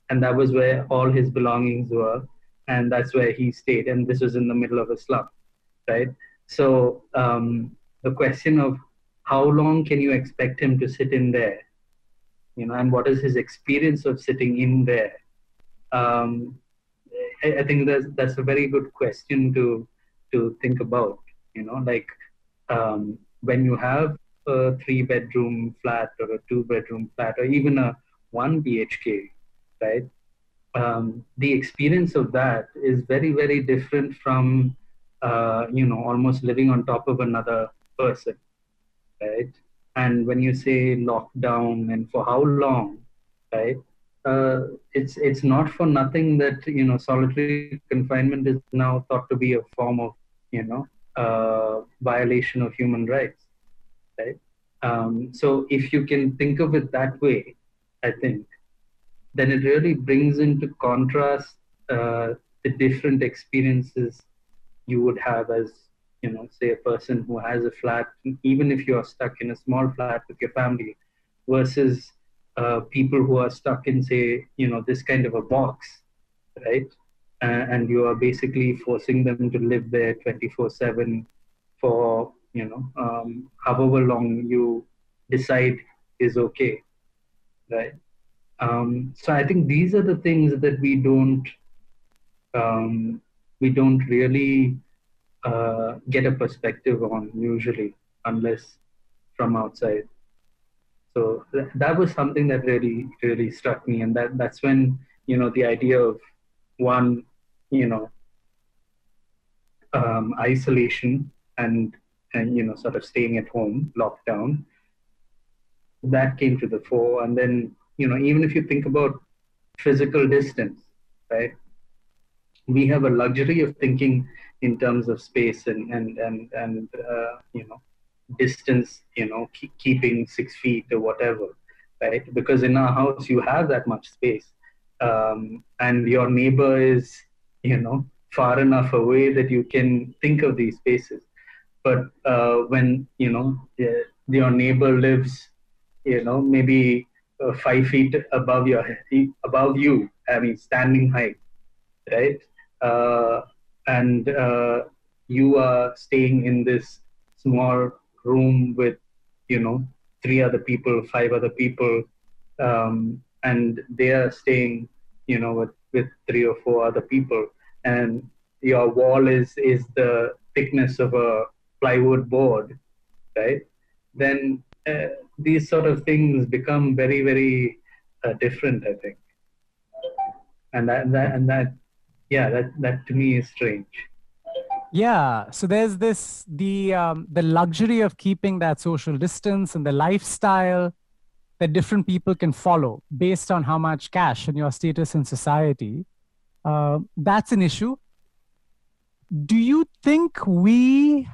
and that was where all his belongings were, and that's where he stayed. And this was in the middle of a slum, right? So the question of how long can you expect him to sit in there, and what is his experience of sitting in there? Um, I think that's a very good question to think about. Like when you have a 3-bedroom flat or a 2-bedroom flat or even a 1 BHK, right? The experience of that is very, very different from almost living on top of another person, right? And when you say lockdown and for how long, right? It's not for nothing that solitary confinement is now thought to be a form of violation of human rights, right? So if you can think of it that way, I think then it really brings into contrast the different experiences you would have as say a person who has a flat, even if you are stuck in a small flat with your family, versus people who are stuck in, say, this kind of a box, right? And you are basically forcing them to live there 24/7 for however long you decide is okay, right? So I think these are the things that um, we don't really get a perspective on usually, unless from outside. So that was something that really, really struck me, and that's when the idea of one, you know, isolation and sort of staying at home, lockdown, that came to the fore, and then even if you think about physical distance, right? We have a luxury of thinking in terms of space and distance, keeping 6 feet or whatever, right? Because in our house you have that much space, and your neighbor is far enough away that you can think of these spaces. But when your neighbor lives maybe 5 feet above you, I mean standing height, right? Uh, and you are staying in this small room with, 3 other people, 5 other people, and they are staying, with 3 or 4 other people, and your wall is the thickness of a plywood board, right? Then these sort of things become very, very different, I think, and that yeah, that to me is strange. Yeah, so there's the luxury of keeping that social distance and the lifestyle that different people can follow based on how much cash and your status in society. That's an issue. Do you think we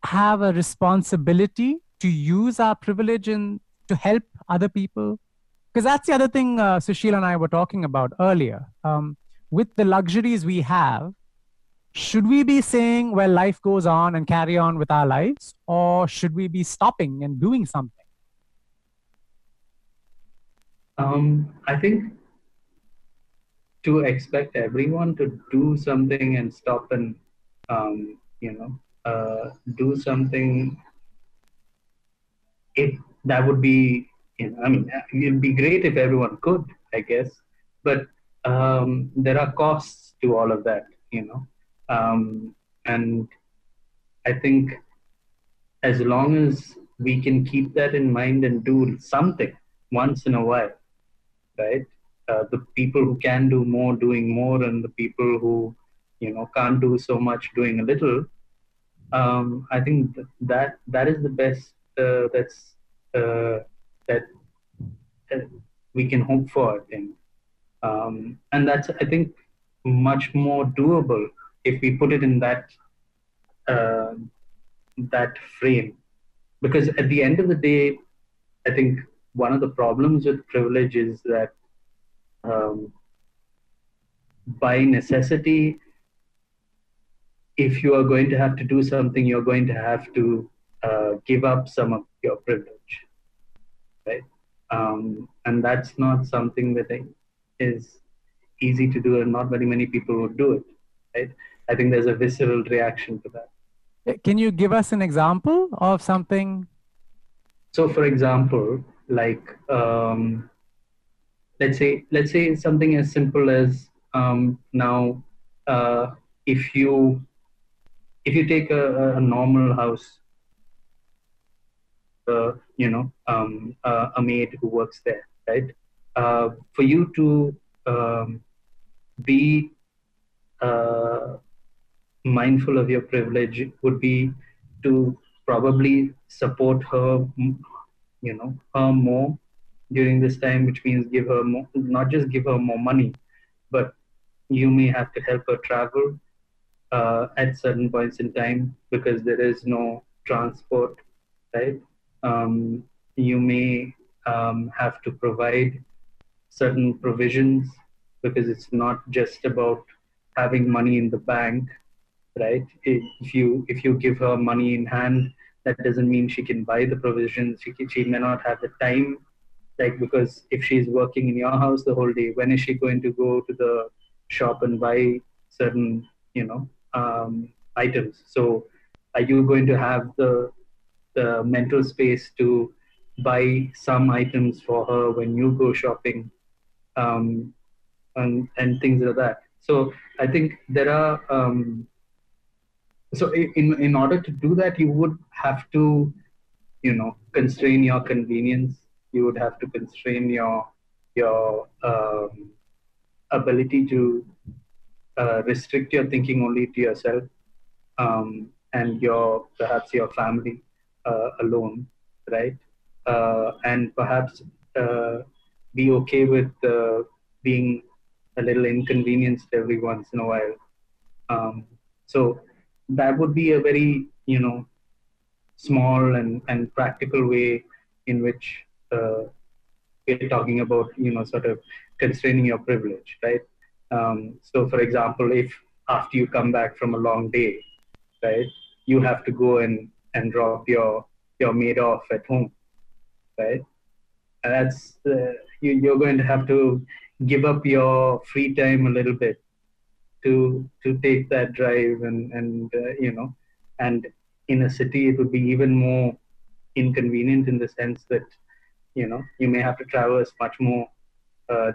have a responsibility to use our privilege and to help other people? Because that's the other thing Susheel and I were talking about earlier. With the luxuries we have, should we be saying, well, life goes on and carry on with our lives, or should we be stopping and doing something? I think to expect everyone to do something and stop and do something, it that would be, I mean, it'd be great if everyone could, I guess, but there are costs to all of that, and I think as long as we can keep that in mind and do something once in a while, right? The people who can do more doing more, and the people who can't do so much doing a little. I think that is the best that we can hope for, I think, and that's, I think, much more doable if we put it in that that frame, because at the end of the day, I think one of the problems with privilege is that by necessity, if you are going to have to do something, you're going to have to give up some of your privilege, right? And that's not something that is easy to do, and not very many people would do it, right? I think there's a visceral reaction to that. Can you give us an example of something? So, for example, like let's say something as simple as now, if you take a normal house, a maid who works there, right? For you to be mindful of your privilege would be to probably support her, her more during this time, which means give her more, not just give her more money, but you may have to help her travel at certain points in time because there is no transport, right? You may have to provide certain provisions because it's not just about having money in the bank, right? If you give her money in hand, that doesn't mean she can buy the provisions. She may not have the time, like, because if she's working in your house the whole day, when is she going to go to the shop and buy certain, items? So are you going to have the mental space to buy some items for her when you go shopping, and things like that? So I think there are so in order to do that, you would have to, constrain your convenience. You would have to constrain your ability to restrict your thinking only to yourself, and perhaps your family alone, right? And perhaps be okay with being a little inconvenienced every once in a while. So that would be a very, small and practical way in which we're talking about, sort of constraining your privilege, right? So, for example, if after you come back from a long day, right, you have to go and drop your maid off at home, right? And that's you're going to have to give up your free time a little bit to take that drive, and in a city it would be even more inconvenient in the sense that you may have to traverse much more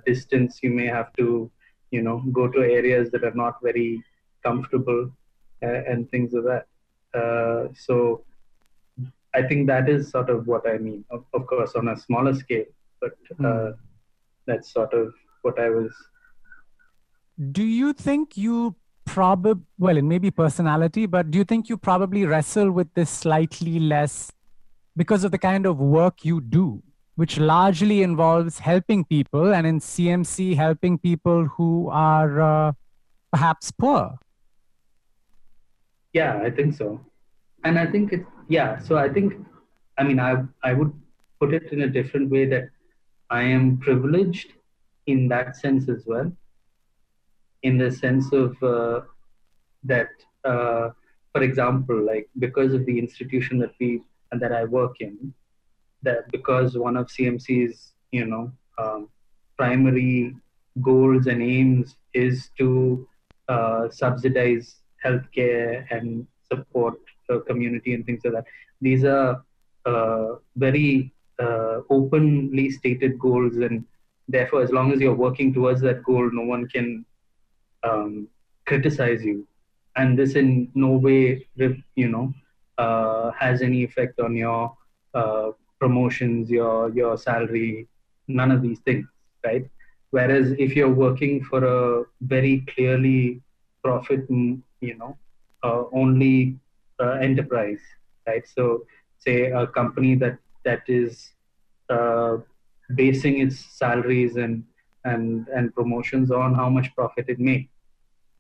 distance. You may have to go to areas that are not very comfortable, and things of that. So I think that is sort of what I mean, of course on a smaller scale, but that's sort of what I was. Do you think you well, it may be personality, but do you think you probably wrestle with this slightly less because of the kind of work you do, which largely involves helping people, and in CMC, helping people who are perhaps poor? Yeah, I think so. And I think so I think, I would put it in a different way, that I am privileged in that sense as well, in the sense of that, for example, like, because of the institution that I work in, that because one of CMC's primary goals and aims is to subsidize healthcare and support the community and things like that. These are very openly stated goals, and therefore, as long as you're working towards that goal, no one can criticize you, and this in no way, has any effect on your promotions, your salary, none of these things, right? Whereas if you're working for a very clearly profit, only enterprise, right? So say a company that is basing its salaries and promotions on how much profit it makes,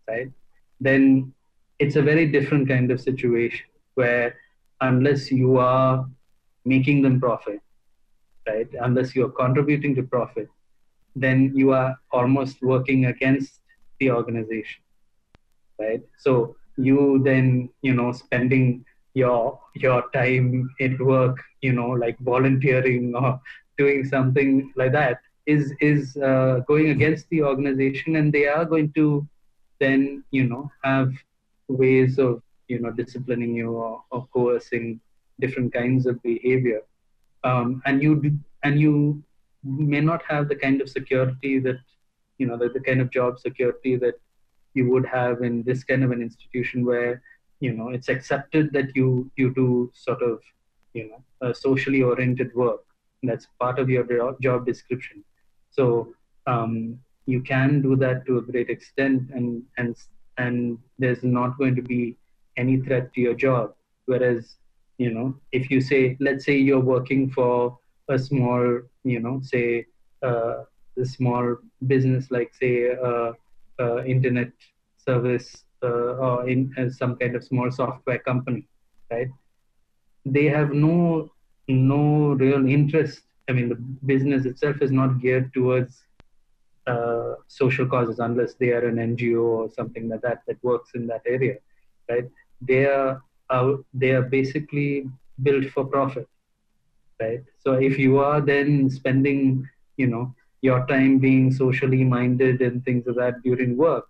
right? Then it's a very different kind of situation where, unless you are making them profit, right? Unless you're contributing to profit, then you are almost working against the organization, right? So you then, spending your time at work, like volunteering or doing something like that is going against the organization, and they are going to then, have ways of, disciplining you, or coercing different kinds of behavior. And you may not have the kind of security that, the kind of job security that you would have in this kind of an institution where, it's accepted that you do sort of, socially oriented work. That's part of your job description. So you can do that to a great extent, and there's not going to be any threat to your job. Whereas, if you say, let's say you're working for a small, say, a small business, like say, internet service, or in some kind of small software company, right? They have no real interest. I mean, the business itself is not geared towards social causes, unless they are an NGO or something like that that works in that area, right? They are basically built for profit, right? So if you are then spending, your time being socially minded and things like that during work,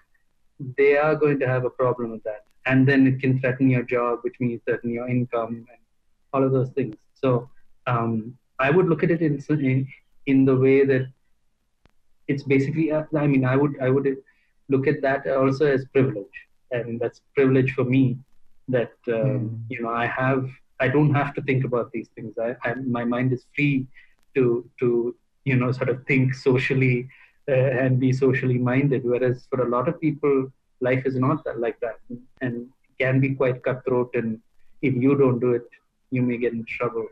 they are going to have a problem with that, and then it can threaten your job, which means threaten your income and all of those things. So I would look at it in the way that it's basically, I mean, I would look at that also as privilege, and that's privilege for me, that I don't have to think about these things. My mind is free to sort of think socially, and be socially minded. Whereas for a lot of people, life is not like that, and it can be quite cutthroat. And if you don't do it, you may get in trouble.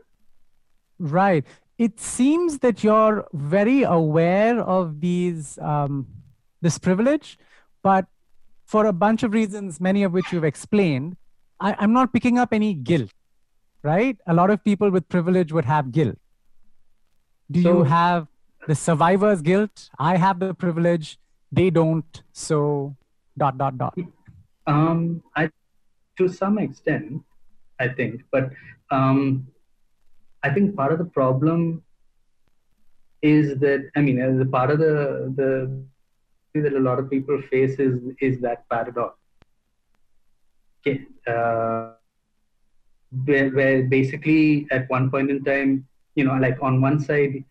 Right. It seems that you're very aware of this privilege, but for a bunch of reasons, many of which you've explained, I'm not picking up any guilt, right? A lot of people with privilege would have guilt. Do you have the survivor's guilt? I have the privilege, they don't, so ... To some extent, I think, but I think part of the problem is that, I mean, as a part of the that a lot of people face is that paradox. Okay, where basically at one point in time, like on one side,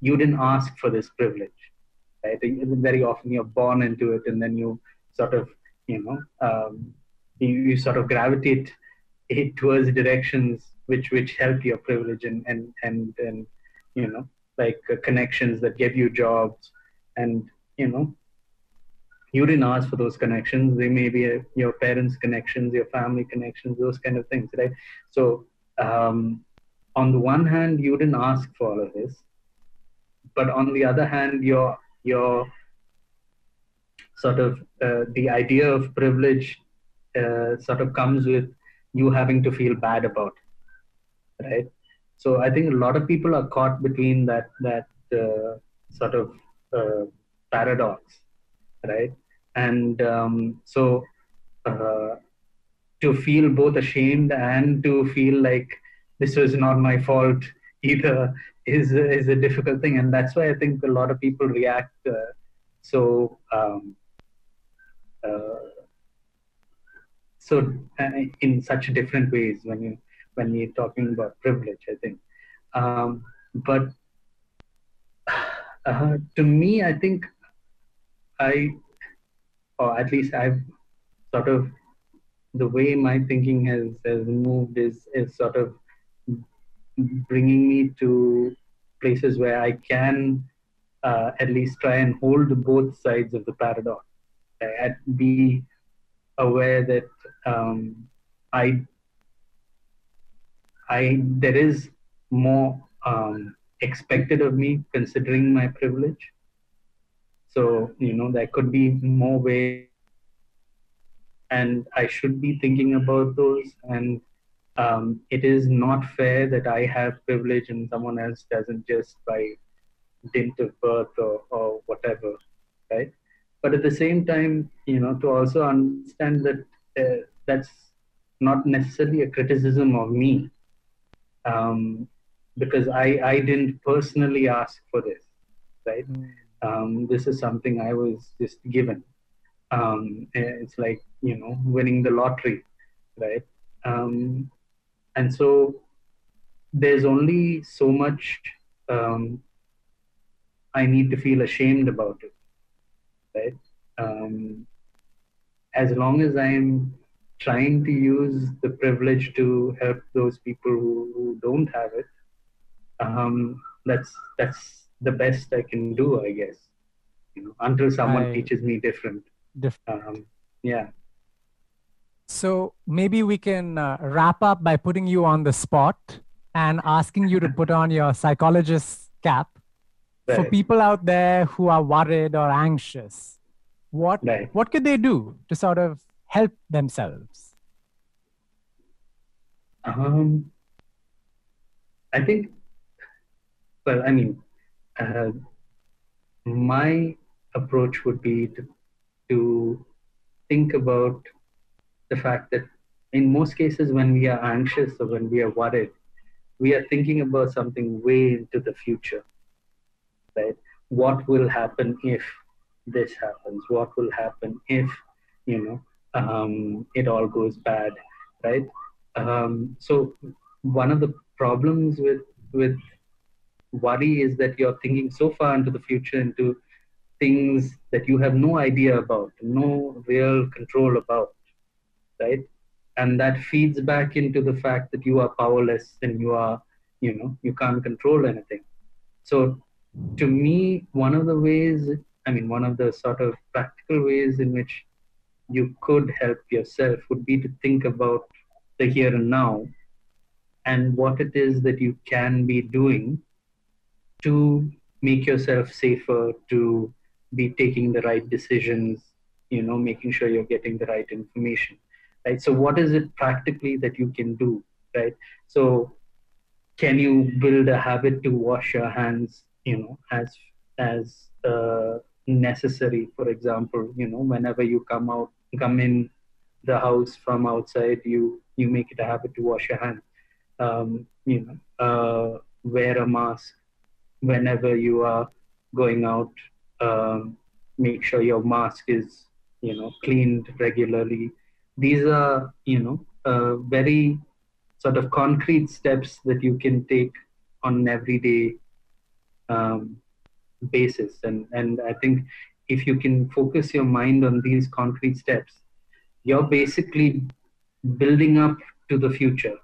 you didn't ask for this privilege, right? Very often you're born into it, and then you sort of, you sort of gravitate it towards directions which help your privilege, and like connections that give you jobs, and you didn't ask for those connections. They may be your parents' connections, your family connections, those kind of things, right? So on the one hand, you didn't ask for all of this, but on the other hand, your sort of the idea of privilege sort of comes with you having to feel bad about it, right? So I think a lot of people are caught between that sort of paradox, right? And so to feel both ashamed and to feel like this was not my fault either is a difficult thing, and that's why I think a lot of people react so in such different ways when you're talking about privilege, I think. But to me, I think or at least I've sort of, the way my thinking has moved is sort of bringing me to places where I can at least try and hold both sides of the paradox. I'd be aware that there is more expected of me considering my privilege. So there could be more ways, and I should be thinking about those. And It is not fair that I have privilege and someone else doesn't, just by dint of birth or whatever, right? But at the same time, to also understand that that's not necessarily a criticism of me, because I didn't personally ask for this, right? This is something I was just given. It's like, winning the lottery, right? And so there's only so much I need to feel ashamed about it, right? As long as I'm trying to use the privilege to help those people who don't have it, that's the best I can do, I guess. Until someone teaches me different. Yeah. So maybe we can wrap up by putting you on the spot and asking you to put on your psychologist's cap. Right. For people out there who are worried or anxious, what could they do to sort of help themselves? I think, well, I mean, my approach would be to think about the fact that in most cases when we are anxious or when we are worried, we are thinking about something way into the future, right? What will happen if this happens? What will happen if, it all goes bad, right? So one of the problems with worry is that you're thinking so far into the future, into things that you have no idea about, no real control about, right? And that feeds back into the fact that you are powerless and you can't control anything. So to me, one of the sort of practical ways in which you could help yourself would be to think about the here and now and what it is that you can be doing to make yourself safer, to be taking the right decisions, making sure you're getting the right information, right? So what is it practically that you can do, right? So can you build a habit to wash your hands, as necessary? For example, whenever you come in the house from outside, you make it a habit to wash your hands. Wear a mask whenever you are going out. Make sure your mask is, cleaned regularly. These are, very sort of concrete steps that you can take on an everyday basis. And I think if you can focus your mind on these concrete steps, you're basically building up to the future,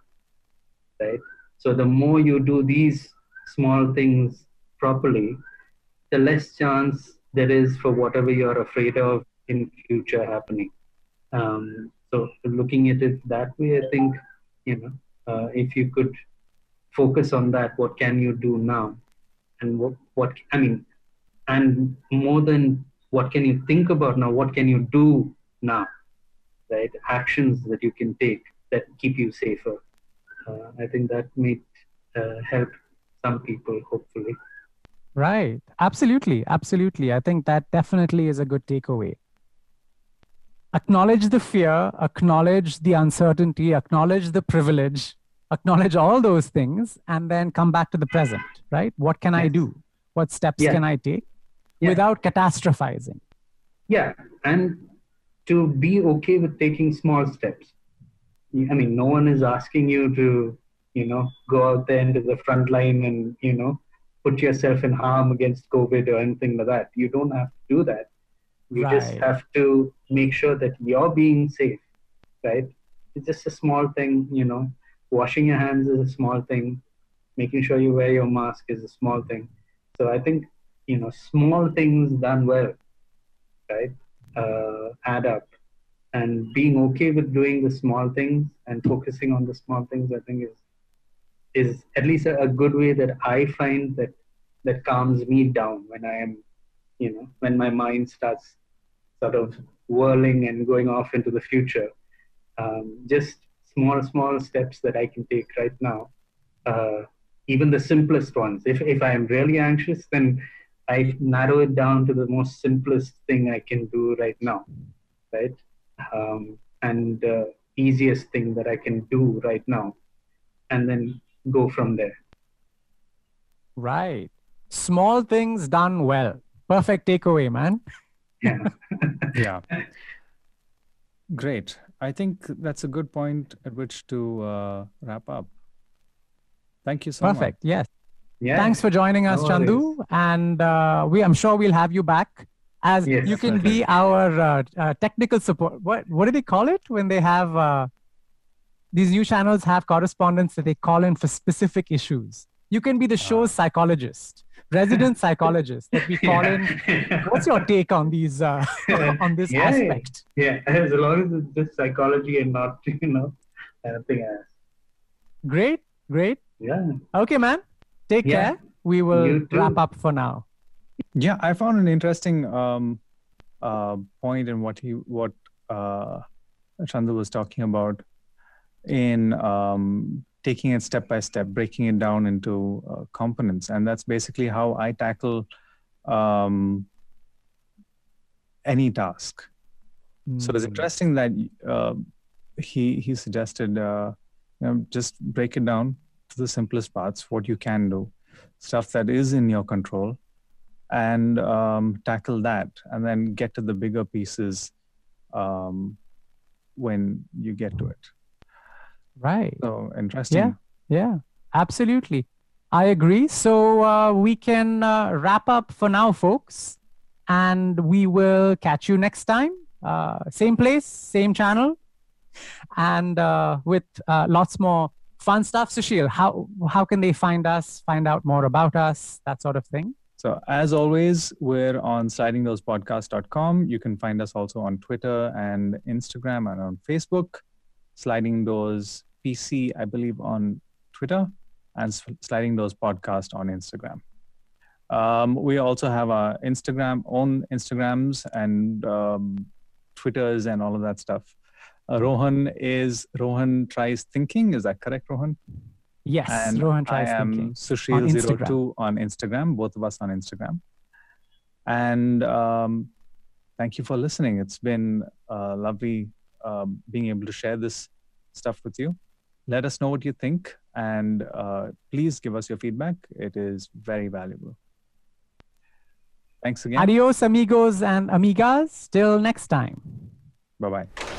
right? So the more you do these small things properly, the less chance there is for whatever you're afraid of in future happening. So looking at it that way, I think, if you could focus on that, what can you do now? And and more than what can you think about now, what can you do now, right? Actions that you can take that keep you safer. I think that may help some people, hopefully. Right. Absolutely. Absolutely. I think that definitely is a good takeaway. Acknowledge the fear, acknowledge the uncertainty, acknowledge the privilege, acknowledge all those things, and then come back to the present, right? What can I do? What steps can I take without catastrophizing? Yeah. And to be okay with taking small steps. I mean, no one is asking you to, go out there into the front line and, put yourself in harm against COVID or anything like that. You don't have to do that. You just have to make sure that you're being safe, right? It's just a small thing, washing your hands is a small thing. Making sure you wear your mask is a small thing. So I think, small things done well, right, add up. And being okay with doing the small things and focusing on the small things, I think is at least a good way that I find that calms me down when I am, when my mind starts sort of whirling and going off into the future. Just small steps that I can take right now. Even the simplest ones. If I am really anxious, then I narrow it down to the most simplest thing I can do right now, right? And easiest thing that I can do right now, and then go from there. Right. Small things done well. Perfect takeaway, man. Yeah. Yeah. Great. I think that's a good point at which to wrap up. Thank you so much. Perfect. Yes. Yeah. Thanks for joining us, No Chandu. worries. And I'm sure we'll have you back, as Yes, you can certainly. be our technical support. What do they call it when they have these new channels have correspondents that they call in for specific issues? You can be the show's psychologist, resident psychologist that we call in. What's your take on these on this aspect? Yeah, as long as it's just psychology and not anything else. Great. Yeah. Okay, man. Take care. We will wrap up for now. Yeah, I found an interesting point in what Chandu was talking about in taking it step by step, breaking it down into components, and that's basically how I tackle any task. So it's interesting that he suggested just break it down to the simplest parts, what you can do, stuff that is in your control, and tackle that, and then get to the bigger pieces when you get to it. Right. So interesting. Yeah, absolutely. I agree. So we can wrap up for now, folks, and we will catch you next time. Same place, same channel, and with lots more fun stuff. Susheel, how can they find us, find out more about us, that sort of thing? So as always, we're on slidingdoorspodcast.com. You can find us also on Twitter and Instagram and on Facebook. Sliding Doors PC, I believe, on Twitter, and Sliding Doors Podcast on Instagram. We also have our own Instagrams and Twitters and all of that stuff. Rohan Tries Thinking. Is that correct, Rohan? Yes, and Rohan Tries Thinking. I am Susheel02 on Instagram, both of us on Instagram. And thank you for listening. It's been lovely being able to share this stuff with you. Let us know what you think, and please give us your feedback. It is very valuable. Thanks again. Adios, amigos and amigas. Till next time. Bye-bye.